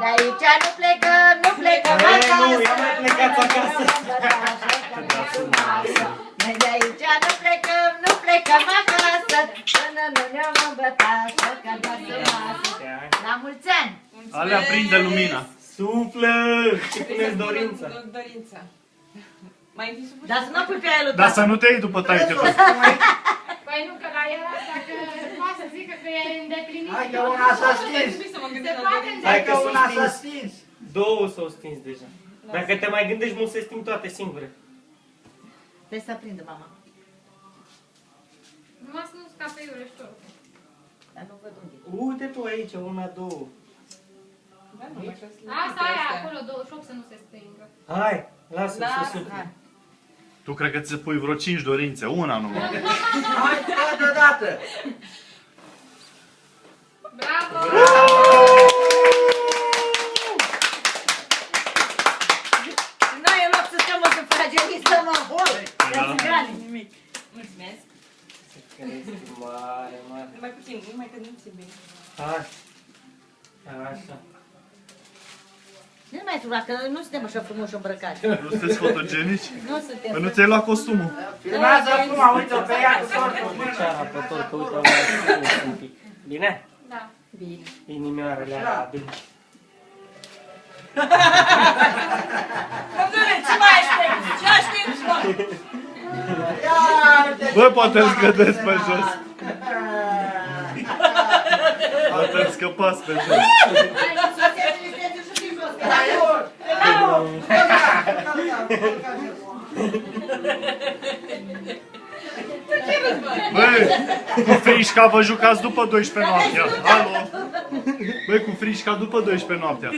de aici nu plecăm, nu plecăm acasă. Nu, eu mai plecați acasă. Noi de aici nu plecăm, nu plecăm acasă. Până nu ne-am îmbătat, că doasă masă. La mulți ani! Alea prinde lumina. Suflă! Și puneți dorința. Dorința. Mai întâi să Dar să nu pui pe aia lui Dar să nu te iei după taică. Păi nu, că la el dacă poate să zică că e îndeplinit. Hai că una s-a stins. să mă Se gândesc la poate dorință. Hai înțelege. că una s-a stins. Două s-au stins deja. Dacă te mai gândești mult, se sting toate singure. Deci să aprindă mama. Numai să nu scape iureștorul. Dar nu văd unde. Uite tu aici, una, două. Da, nu, mai trebuie să le Asta pui pe aia astea. acolo, 28 să nu se stingă. Hai, lasă-l să Lasă, sufle. hai. Tu cred că ți se pui vreo 5 dorințe, una numai. Hai deodată. Bravo! Noi în loc să stăm în sufragerii, stăm în hol. Ia-ți grane. Nimic. Mulțumesc. Se crește mare, mare. Mai puțin, numai că nu ți bine. Hai. Așa. Nu mai tura, că nu suntem așa frumos îmbrăcați. Nu sunteți fotogenici? Nu suntem. Păi nu ți-ai luat costumul. Filmează acum, uite-o pe ea cu sortul. Picioara pe tot, că uite, mai un pic. Bine? Da. Bine. Inimioarele alea adânci. Domnule, ce mai aștept? Ce aștept? Bă, poate îl scădeți pe jos. Poate îl scăpați pe jos. Băi, cu frișca vă jucați după 12 noaptea. Alo? Băi, cu frișca după 12 noaptea.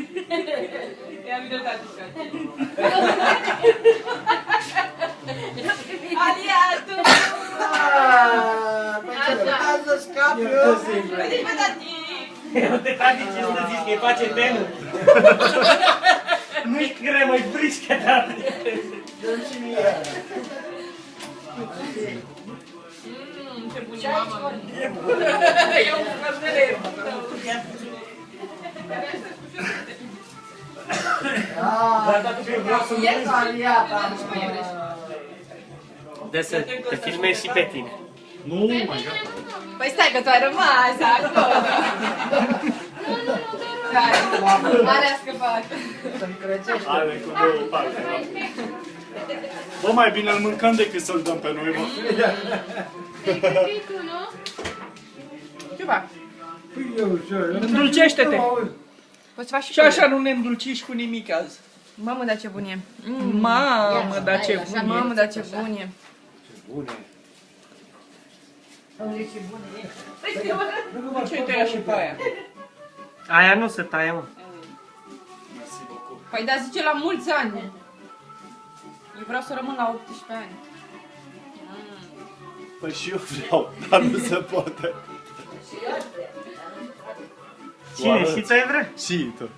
Ia video tati. Aliatul! Hai să scap eu. Uite-i pe tati! Eu te tati ce să zici, că îi face tenul. Nu-i cremă, e frișcă, tati. Dă-mi și mie. Ce bun e mama! Eu mă de Dar dacă vreau să mă aliata. De să te filmezi și pe tine. Nu, mai gata. Păi stai că tu ai rămas acolo! Hai, mare a scăpat! Să-mi crăcește. Ale cu două parte. Bă, mai bine îl mâncăm decât să-l dăm pe noi, bă. Pregătit tu, nu? Ce fac? Îndulcește-te! Poți să faci și Și așa nu ne îndulciși cu nimic azi. Mamă, dar ce bun e! Mamă, dar ce bun e. Mamă, dar ce bun e! Ce tăia și pe aia? Aia nu se taie, mă. Păi da, zice la mulți ani! Eu vreau să rămân la 18 ani. Păi și eu vreau, dar nu se poate. Cine? Și tu ai vrea? Și tu.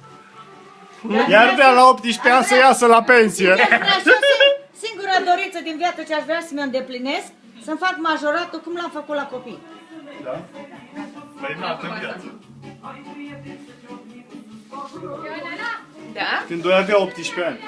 Iar vrea la 18 ani să iasă la pensie. Singura dorință din viață ce aș vrea să mi-o îndeplinesc, să-mi fac majoratul cum l-am făcut la copii. Da? Păi n-a în viață. Da? Când doi avea 18 ani.